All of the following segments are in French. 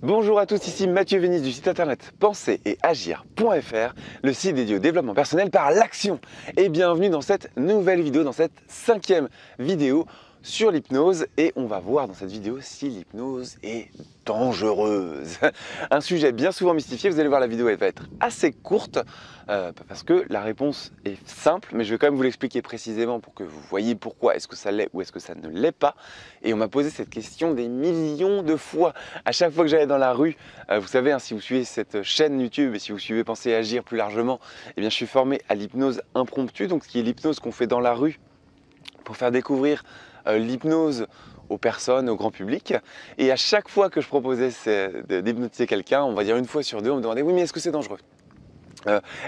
Bonjour à tous, ici Mathieu Vénis du site internet penser et agir.fr, le site dédié au développement personnel par l'action. Et bienvenue dans cette nouvelle vidéo, dans cette 5e vidéo sur l'hypnose. Et on va voir dans cette vidéo si l'hypnose est dangereuse. Un sujet bien souvent mystifié, vous allez voir la vidéo, elle va être assez courte parce que la réponse est simple, mais je vais quand même vous l'expliquer précisément pour que vous voyez pourquoi est-ce que ça l'est ou est-ce que ça ne l'est pas. Et on m'a posé cette question des millions de fois. À chaque fois que j'allais dans la rue, vous savez, hein, si vous suivez cette chaîne YouTube et si vous suivez Penser et Agir plus largement, eh bien, je suis formé à l'hypnose impromptue, donc ce qui est l'hypnose qu'on fait dans la rue pour faire découvrir l'hypnose aux personnes, au grand public. Et à chaque fois que je proposais d'hypnotiser quelqu'un, on va dire une fois sur deux, on me demandait « Oui, mais est-ce que c'est dangereux ?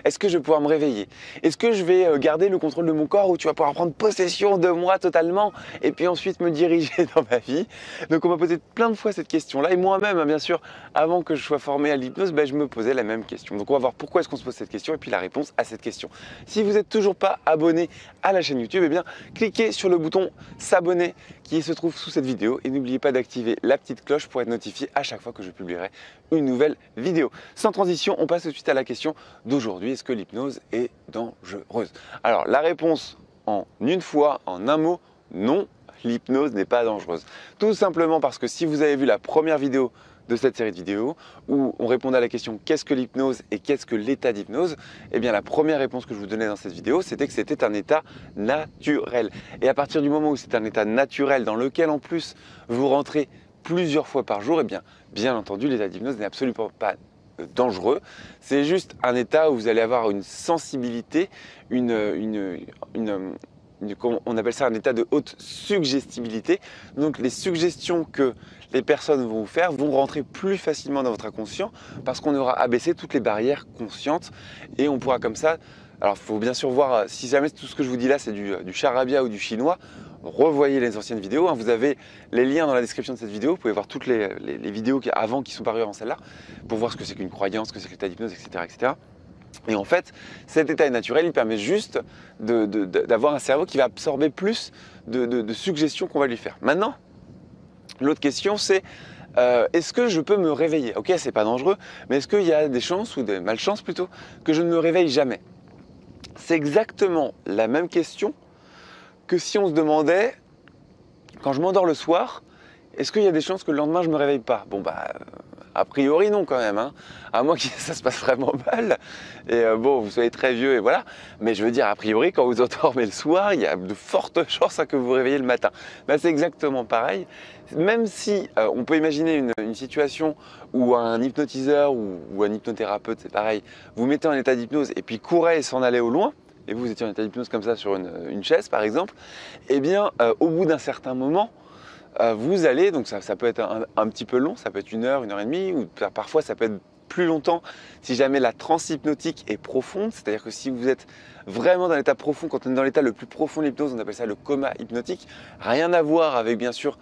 Est-ce que je vais pouvoir me réveiller? Est-ce que je vais garder le contrôle de mon corps ou tu vas pouvoir prendre possession de moi totalement et puis ensuite me diriger dans ma vie ?» Donc on m'a posé plein de fois cette question-là et moi-même, hein, bien sûr, avant que je sois formé à l'hypnose, je me posais la même question. Donc on va voir pourquoi est-ce qu'on se pose cette question et puis la réponse à cette question. Si vous n'êtes toujours pas abonné à la chaîne YouTube, eh bien cliquez sur le bouton s'abonner qui se trouve sous cette vidéo et n'oubliez pas d'activer la petite cloche pour être notifié à chaque fois que je publierai une nouvelle vidéo. Sans transition, on passe tout de suite à la question d'aujourd'hui. Est-ce que l'hypnose est dangereuse? Alors la réponse en une fois, en un mot, non, l'hypnose n'est pas dangereuse. Tout simplement parce que si vous avez vu la première vidéo de cette série de vidéos où on répondait à la question qu'est-ce que l'hypnose et qu'est-ce que l'état d'hypnose, eh bien la première réponse que je vous donnais dans cette vidéo, c'était que c'était un état naturel. Et à partir du moment où c'est un état naturel dans lequel en plus vous rentrez plusieurs fois par jour, eh bien entendu l'état d'hypnose n'est absolument pas dangereux. C'est juste un état où vous allez avoir une sensibilité, on appelle ça un état de haute suggestibilité. Donc les suggestions que les personnes vont vous faire vont rentrer plus facilement dans votre inconscient parce qu'on aura abaissé toutes les barrières conscientes et on pourra comme ça. Alors il faut bien sûr voir, si jamais tout ce que je vous dis là c'est du charabia ou du chinois, revoyez les anciennes vidéos, hein. Vous avez les liens dans la description de cette vidéo, vous pouvez voir toutes les vidéos avant qui sont parues avant celle-là pour voir ce que c'est qu'une croyance, ce que c'est que l'état d'hypnose, etc., etc. Et en fait, cet état naturel, il permet juste d'avoir un cerveau qui va absorber plus de suggestions qu'on va lui faire. Maintenant, l'autre question c'est est-ce que je peux me réveiller? Ok, c'est pas dangereux, mais est-ce qu'il y a des chances, ou des malchances plutôt, que je ne me réveille jamais? C'est exactement la même question que si on se demandait, quand je m'endors le soir, est-ce qu'il y a des chances que le lendemain je ne me réveille pas? Bon a priori non quand même, hein. À moins que ça se passe vraiment mal et bon, vous soyez très vieux et voilà. Mais je veux dire, a priori, quand vous endormez le soir, il y a de fortes chances que vous vous réveillez le matin. C'est exactement pareil. Même si on peut imaginer une situation où un hypnotiseur ou un hypnothérapeute, c'est pareil, vous mettez en état d'hypnose et puis courez et s'en allez au loin, et vous étiez en état d'hypnose comme ça sur une chaise par exemple, eh bien au bout d'un certain moment, vous allez, donc ça peut être un petit peu long, ça peut être 1 heure, 1 heure et demie, ou parfois ça peut être plus longtemps si jamais la transe hypnotique est profonde, c'est-à-dire que si vous êtes vraiment dans l'état profond, quand on est dans l'état le plus profond de l'hypnose, on appelle ça le coma hypnotique, rien à voir avec bien sûr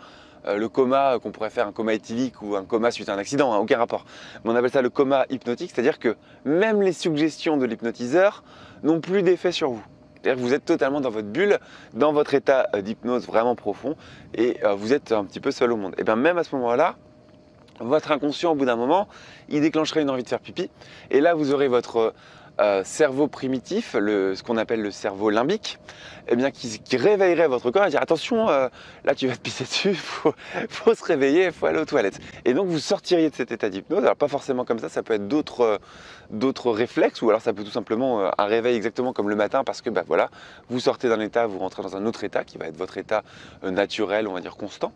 le coma qu'on pourrait faire un coma éthylique ou un coma suite à un accident, hein, aucun rapport. Mais on appelle ça le coma hypnotique, c'est-à-dire que même les suggestions de l'hypnotiseur n'ont plus d'effet sur vous. C'est-à-dire que vous êtes totalement dans votre bulle, dans votre état d'hypnose vraiment profond et vous êtes un petit peu seul au monde. Et bien même à ce moment-là, votre inconscient au bout d'un moment, il déclencherait une envie de faire pipi et là vous aurez votre cerveau primitif, ce qu'on appelle le cerveau limbique, eh bien, qui réveillerait votre corps et dire attention, là tu vas te pisser dessus, faut se réveiller, il faut aller aux toilettes. Et donc vous sortiriez de cet état d'hypnose, alors pas forcément comme ça peut être d'autres réflexes, ou alors ça peut tout simplement un réveil exactement comme le matin parce que voilà, vous sortez d'un état, vous rentrez dans un autre état qui va être votre état naturel, on va dire constant,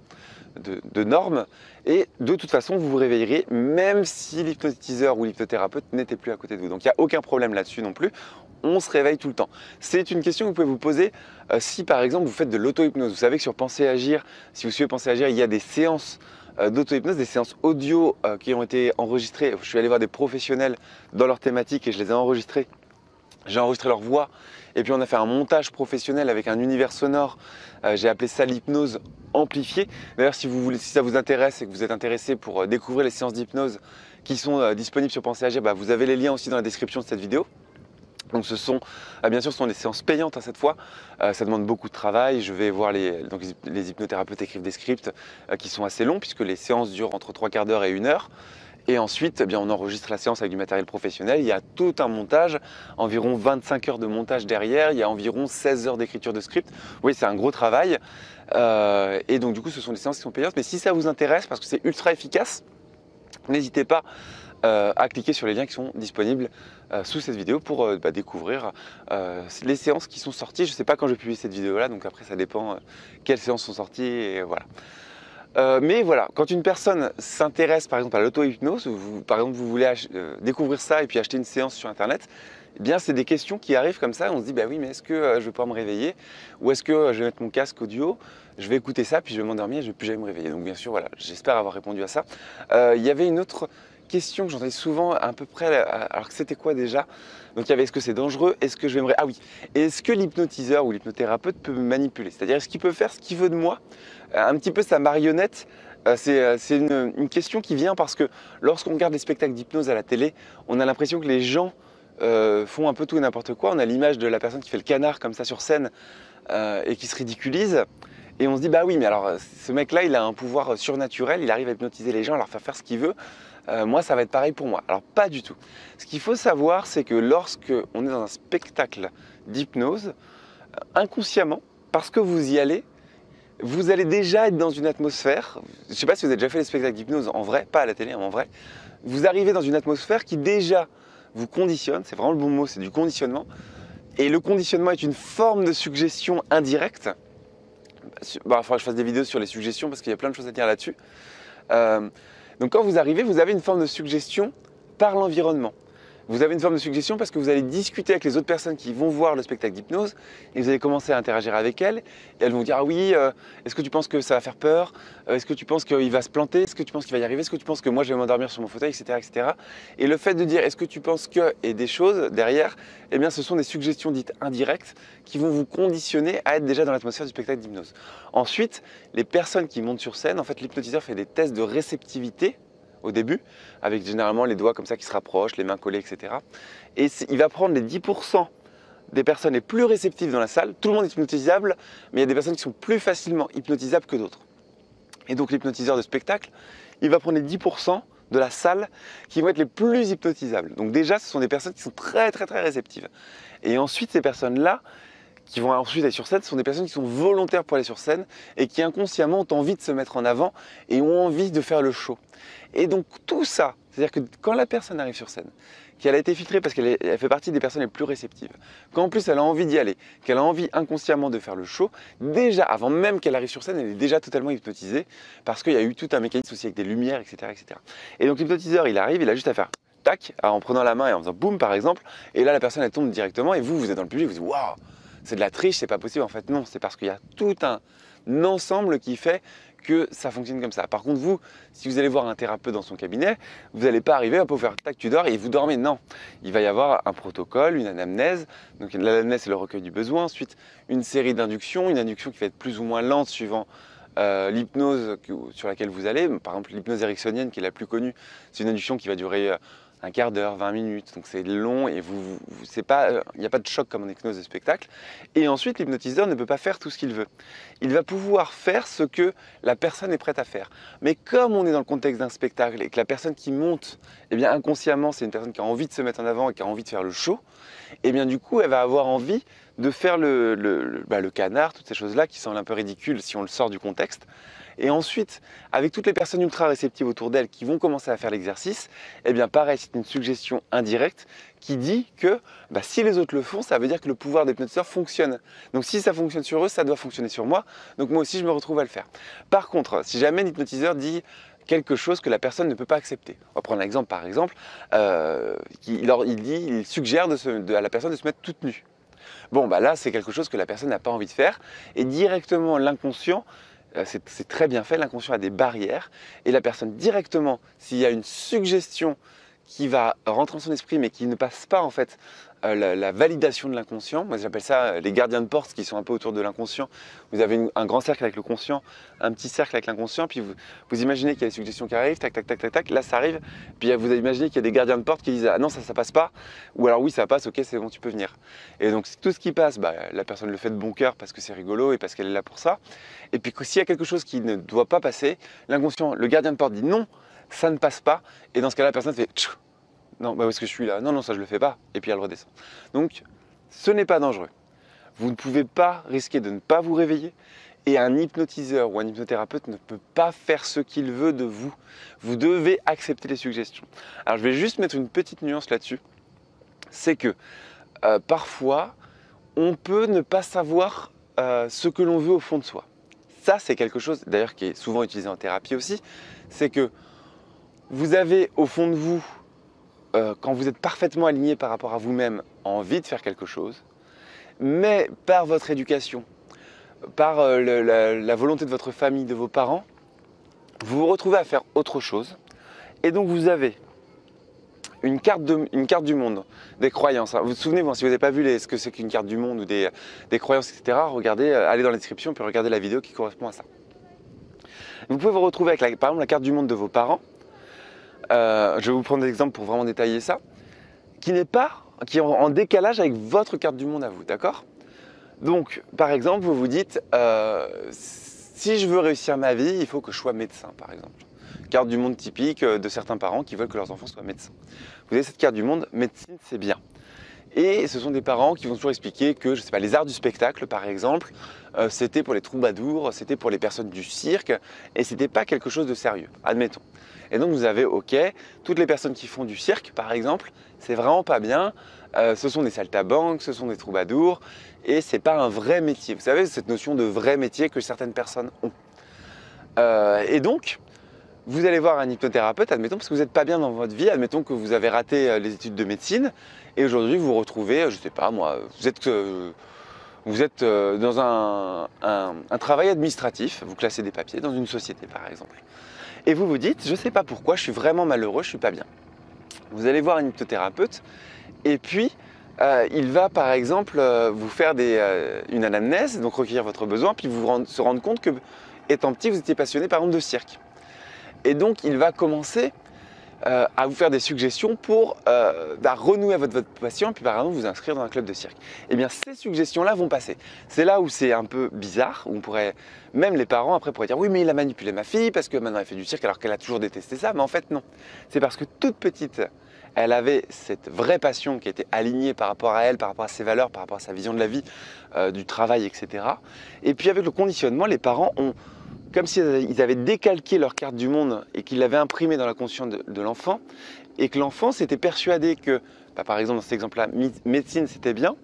de normes, et de toute façon vous vous réveillerez même si l'hypnotiseur ou l'hypnothérapeute n'était plus à côté de vous. Donc il n'y a aucun problème là-dessus non plus, on se réveille tout le temps. C'est une question que vous pouvez vous poser si par exemple vous faites de l'auto-hypnose. Vous savez que sur Penser et Agir, si vous suivez Penser et Agir, il y a des séances d'auto-hypnose, des séances audio qui ont été enregistrées. Je suis allé voir des professionnels dans leur thématique et je les ai enregistrées. J'ai enregistré leur voix et puis on a fait un montage professionnel avec un univers sonore. J'ai appelé ça l'hypnose amplifiée. D'ailleurs, si ça vous intéresse et que vous êtes intéressé pour découvrir les séances d'hypnose qui sont disponibles sur Penser et Agir, vous avez les liens aussi dans la description de cette vidéo. Donc bien sûr, ce sont des séances payantes cette fois, ça demande beaucoup de travail. Je vais voir donc les hypnothérapeutes écrivent des scripts qui sont assez longs puisque les séances durent entre 3/4 d'heure et 1 heure. Et ensuite, eh bien, on enregistre la séance avec du matériel professionnel. Il y a tout un montage, environ 25 heures de montage derrière. Il y a environ 16 heures d'écriture de script. Oui, c'est un gros travail. Et donc, du coup, ce sont des séances qui sont payantes. Mais si ça vous intéresse, parce que c'est ultra efficace, n'hésitez pas à cliquer sur les liens qui sont disponibles sous cette vidéo pour découvrir les séances qui sont sorties. Je ne sais pas quand je publie cette vidéo-là, donc après, ça dépend quelles séances sont sorties. Et voilà. Mais voilà, quand une personne s'intéresse par exemple à l'auto-hypnose, par exemple vous voulez découvrir ça et puis acheter une séance sur internet, eh bien c'est des questions qui arrivent comme ça, on se dit bah oui mais est-ce que je vais pouvoir me réveiller ou est-ce que je vais mettre mon casque audio, je vais écouter ça puis je vais m'endormir et je ne vais plus jamais me réveiller. Donc bien sûr voilà, j'espère avoir répondu à ça. Il y avait une autre question que j'entendais souvent à peu près, alors que c'était quoi déjà? Donc il y avait est-ce que c'est dangereux? Est-ce que je vais me... Ah oui, est-ce que l'hypnotiseur ou l'hypnothérapeute peut me manipuler? C'est-à-dire est-ce qu'il peut faire ce qu'il veut de moi? Un petit peu sa marionnette? C'est une question qui vient parce que lorsqu'on regarde des spectacles d'hypnose à la télé, on a l'impression que les gens font un peu tout et n'importe quoi. On a l'image de la personne qui fait le canard comme ça sur scène et qui se ridiculise. Et on se dit, bah oui, mais alors ce mec-là, il a un pouvoir surnaturel, il arrive à hypnotiser les gens, à leur faire ce qu'il veut. Moi, ça va être pareil pour moi. Alors, pas du tout. Ce qu'il faut savoir, c'est que lorsque on est dans un spectacle d'hypnose, inconsciemment, parce que vous y allez, vous allez déjà être dans une atmosphère. Je ne sais pas si vous avez déjà fait des spectacles d'hypnose en vrai, pas à la télé, hein, en vrai. Vous arrivez dans une atmosphère qui déjà vous conditionne, c'est vraiment le bon mot, c'est du conditionnement. Et le conditionnement est une forme de suggestion indirecte. Bon, il faudra que je fasse des vidéos sur les suggestions parce qu'il y a plein de choses à dire là-dessus. Donc quand vous arrivez, vous avez une forme de suggestion par l'environnement. Vous avez une forme de suggestion parce que vous allez discuter avec les autres personnes qui vont voir le spectacle d'hypnose et vous allez commencer à interagir avec elles. Et elles vont dire ah oui, est-ce que tu penses que ça va faire peur? Est-ce que tu penses qu'il va se planter? Est-ce que tu penses qu'il va y arriver? Est-ce que tu penses que moi je vais m'endormir sur mon fauteuil, etc., etc. Et le fait de dire est-ce que tu penses que et des choses derrière, eh bien ce sont des suggestions dites indirectes qui vont vous conditionner à être déjà dans l'atmosphère du spectacle d'hypnose. Ensuite, les personnes qui montent sur scène, en fait l'hypnotiseur fait des tests de réceptivité au début, avec généralement les doigts comme ça qui se rapprochent, les mains collées, etc. Et il va prendre les 10% des personnes les plus réceptives dans la salle. Tout le monde est hypnotisable, mais il y a des personnes qui sont plus facilement hypnotisables que d'autres. Et donc l'hypnotiseur de spectacle, il va prendre les 10% de la salle qui vont être les plus hypnotisables. Donc déjà, ce sont des personnes qui sont très très très réceptives. Et ensuite, ces personnes-là, qui vont ensuite aller sur scène, ce sont des personnes qui sont volontaires pour aller sur scène et qui inconsciemment ont envie de se mettre en avant et ont envie de faire le show. Et donc tout ça, c'est-à-dire que quand la personne arrive sur scène, qu'elle a été filtrée parce qu'elle fait partie des personnes les plus réceptives, qu'en plus elle a envie d'y aller, qu'elle a envie inconsciemment de faire le show, déjà avant même qu'elle arrive sur scène, elle est déjà totalement hypnotisée parce qu'il y a eu tout un mécanisme aussi avec des lumières, etc. etc. Et donc l'hypnotiseur, il arrive, il a juste à faire tac, en prenant la main et en faisant boum par exemple, et là la personne elle tombe directement et vous êtes dans le public, vous dites waouh, c'est de la triche, c'est pas possible. En fait non, c'est parce qu'il y a tout un ensemble qui fait que ça fonctionne comme ça. Par contre vous, si vous allez voir un thérapeute dans son cabinet, vous n'allez pas arriver à vous faire tac, tu dors et vous dormez. Non, il va y avoir un protocole, une anamnèse. Donc l'anamnèse c'est le recueil du besoin. Ensuite une série d'inductions, une induction qui va être plus ou moins lente suivant l'hypnose sur laquelle vous allez. Par exemple l'hypnose ericksonienne qui est la plus connue, c'est une induction qui va durer un quart d'heure, 20 minutes, donc c'est long et il n'y a pas de choc comme en hypnose de spectacle. Et ensuite, l'hypnotiseur ne peut pas faire tout ce qu'il veut. Il va pouvoir faire ce que la personne est prête à faire. Mais comme on est dans le contexte d'un spectacle et que la personne qui monte, eh bien inconsciemment, c'est une personne qui a envie de se mettre en avant et qui a envie de faire le show, et bien du coup, elle va avoir envie de faire le canard, toutes ces choses-là qui semblent un peu ridicules si on le sort du contexte. Et ensuite, avec toutes les personnes ultra réceptives autour d'elle qui vont commencer à faire l'exercice, eh bien pareil, c'est une suggestion indirecte qui dit que si les autres le font, ça veut dire que le pouvoir des hypnotiseurs fonctionne. Donc si ça fonctionne sur eux, ça doit fonctionner sur moi. Donc moi aussi, je me retrouve à le faire. Par contre, si jamais l'hypnotiseur dit quelque chose que la personne ne peut pas accepter. On va prendre l'exemple par exemple, il suggère à la personne de se mettre toute nue. Bon, là, c'est quelque chose que la personne n'a pas envie de faire et directement l'inconscient, c'est très bien fait, l'inconscient a des barrières et la personne directement, s'il y a une suggestion qui va rentrer dans son esprit mais qui ne passe pas en fait la validation de l'inconscient, moi j'appelle ça les gardiens de porte qui sont un peu autour de l'inconscient. Vous avez un grand cercle avec le conscient, un petit cercle avec l'inconscient, puis vous imaginez qu'il y a des suggestions qui arrivent, tac tac tac tac tac, là ça arrive, puis vous imaginez qu'il y a des gardiens de porte qui disent ah non ça passe pas, ou alors oui ça passe, ok c'est bon tu peux venir. Et donc tout ce qui passe, la personne le fait de bon cœur parce que c'est rigolo et parce qu'elle est là pour ça. Et puis s'il y a quelque chose qui ne doit pas passer, l'inconscient, le gardien de porte dit non, ça ne passe pas. Et dans ce cas-là, la personne fait tchou, non, bah où est-ce que je suis là? Non, non, ça je le fais pas. Et puis elle redescend. Donc, ce n'est pas dangereux. Vous ne pouvez pas risquer de ne pas vous réveiller. Et un hypnotiseur ou un hypnothérapeute ne peut pas faire ce qu'il veut de vous. Vous devez accepter les suggestions. Alors, je vais juste mettre une petite nuance là-dessus. C'est que parfois, on peut ne pas savoir ce que l'on veut au fond de soi. Ça, c'est quelque chose, d'ailleurs, qui est souvent utilisé en thérapie aussi. C'est que vous avez au fond de vous, quand vous êtes parfaitement aligné par rapport à vous-même, envie de faire quelque chose, mais par votre éducation, par la volonté de votre famille, de vos parents, vous vous retrouvez à faire autre chose. Et donc vous avez une carte du monde, des croyances. Vous vous souvenez, si vous n'avez pas vu ce que c'est qu'une carte du monde ou des croyances, etc., regardez, allez dans la description puis regardez la vidéo qui correspond à ça. Vous pouvez vous retrouver avec par exemple la carte du monde de vos parents. Je vais vous prendre des exemples pour vraiment détailler ça, qui est en décalage avec votre carte du monde à vous, d'accord? Donc, par exemple, vous vous dites, si je veux réussir ma vie, il faut que je sois médecin, par exemple. Carte du monde typique de certains parents qui veulent que leurs enfants soient médecins. Vous avez cette carte du monde, médecine, c'est bien. Et ce sont des parents qui vont toujours expliquer que, je sais pas, les arts du spectacle, par exemple, c'était pour les troubadours, c'était pour les personnes du cirque, et c'était pas quelque chose de sérieux, admettons. Et donc vous avez, ok, toutes les personnes qui font du cirque, par exemple, c'est vraiment pas bien, ce sont des saltimbanques, ce sont des troubadours, et c'est pas un vrai métier. Vous savez, cette notion de vrai métier que certaines personnes ont. Et donc, vous allez voir un hypnothérapeute, admettons, parce que vous n'êtes pas bien dans votre vie, admettons que vous avez raté les études de médecine, et aujourd'hui vous vous retrouvez, je sais pas moi, vous êtes dans un travail administratif, vous classez des papiers dans une société par exemple. Et vous vous dites, je ne sais pas pourquoi, je suis vraiment malheureux, je ne suis pas bien. Vous allez voir un hypnothérapeute, et puis il va par exemple vous faire une anamnèse, donc recueillir votre besoin, puis se rendre compte que, étant petit, vous étiez passionné par exemple de cirque. Et donc, il va commencer à vous faire des suggestions pour renouer avec votre passion, puis par exemple vous inscrire dans un club de cirque. Eh bien, ces suggestions-là vont passer. C'est là où c'est un peu bizarre, où même les parents après pourraient dire oui, mais il a manipulé ma fille parce que maintenant elle fait du cirque alors qu'elle a toujours détesté ça. Mais en fait, non. C'est parce que toute petite, elle avait cette vraie passion qui était alignée par rapport à elle, par rapport à ses valeurs, par rapport à sa vision de la vie, du travail, etc. Et puis avec le conditionnement, les parents ont comme s'ils avaient décalqué leur carte du monde et qu'ils l'avaient imprimée dans la conscience de l'enfant, et que l'enfant s'était persuadé que, par exemple dans cet exemple-là, médecine c'était bien,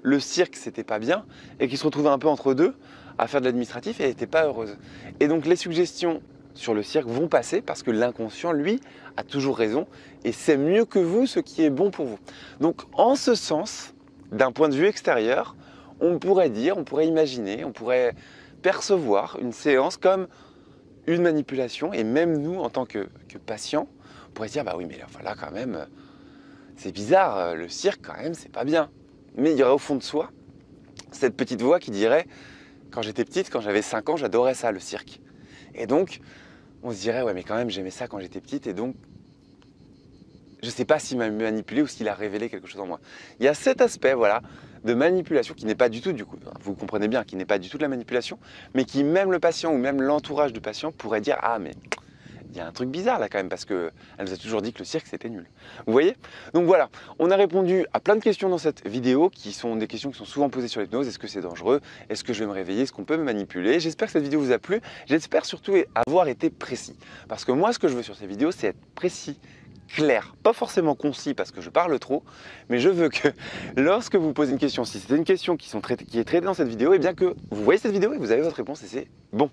le cirque c'était pas bien, et qu'il se retrouvait un peu entre deux à faire de l'administratif et elle n'était pas heureuse. Et donc les suggestions sur le cirque vont passer parce que l'inconscient, lui, a toujours raison et sait mieux que vous ce qui est bon pour vous. Donc en ce sens, d'un point de vue extérieur, on pourrait imaginer, on pourrait percevoir une séance comme une manipulation, et même nous en tant que patients, on pourrait se dire bah oui mais là quand même c'est bizarre, le cirque quand même c'est pas bien. Mais il y aurait au fond de soi cette petite voix qui dirait quand j'étais petite, quand j'avais 5 ans, j'adorais ça, le cirque. Et donc on se dirait ouais mais quand même j'aimais ça quand j'étais petite, et donc je ne sais pas s'il m'a manipulé ou s'il a révélé quelque chose en moi. Il y a cet aspect, voilà, de manipulation qui n'est pas du tout, du coup, vous comprenez bien, qui n'est pas du tout de la manipulation, mais qui même le patient ou même l'entourage du patient pourrait dire ah mais il y a un truc bizarre là quand même parce qu'elle nous a toujours dit que le cirque c'était nul. Vous voyez? Donc voilà, on a répondu à plein de questions dans cette vidéo qui sont des questions qui sont souvent posées sur l'hypnose. Est-ce que c'est dangereux? Est-ce que je vais me réveiller? Est-ce qu'on peut me manipuler? J'espère que cette vidéo vous a plu. J'espère surtout avoir été précis. Parce que moi ce que je veux sur ces vidéos c'est être précis, clair, pas forcément concis parce que je parle trop, mais je veux que lorsque vous posez une question, si c'est une question qui est traitée dans cette vidéo, et bien que vous voyez cette vidéo et vous avez votre réponse et c'est bon.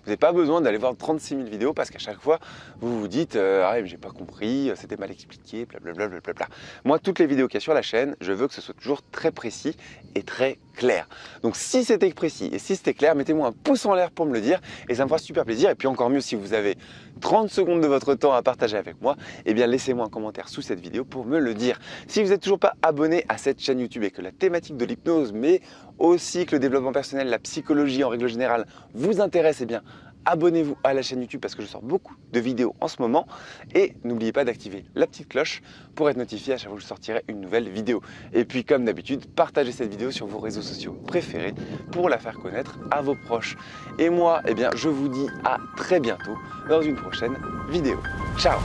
Vous n'avez pas besoin d'aller voir 36 000 vidéos parce qu'à chaque fois, vous vous dites ah mais j'ai pas compris, c'était mal expliqué, blablabla. Moi, toutes les vidéos qu'il y a sur la chaîne, je veux que ce soit toujours très précis et très clair. Donc si c'était précis et si c'était clair, mettez-moi un pouce en l'air pour me le dire et ça me fera super plaisir. Et puis encore mieux, si vous avez 30 secondes de votre temps à partager avec moi, eh bien laissez-moi un commentaire sous cette vidéo pour me le dire. Si vous n'êtes toujours pas abonné à cette chaîne YouTube et que la thématique de l'hypnose, mais aussi que le développement personnel, la psychologie en règle générale vous intéresse, eh bien abonnez-vous à la chaîne YouTube parce que je sors beaucoup de vidéos en ce moment. Et n'oubliez pas d'activer la petite cloche pour être notifié à chaque fois que je sortirai une nouvelle vidéo. Et puis comme d'habitude, partagez cette vidéo sur vos réseaux sociaux préférés pour la faire connaître à vos proches. Et moi, eh bien, je vous dis à très bientôt dans une prochaine vidéo. Ciao!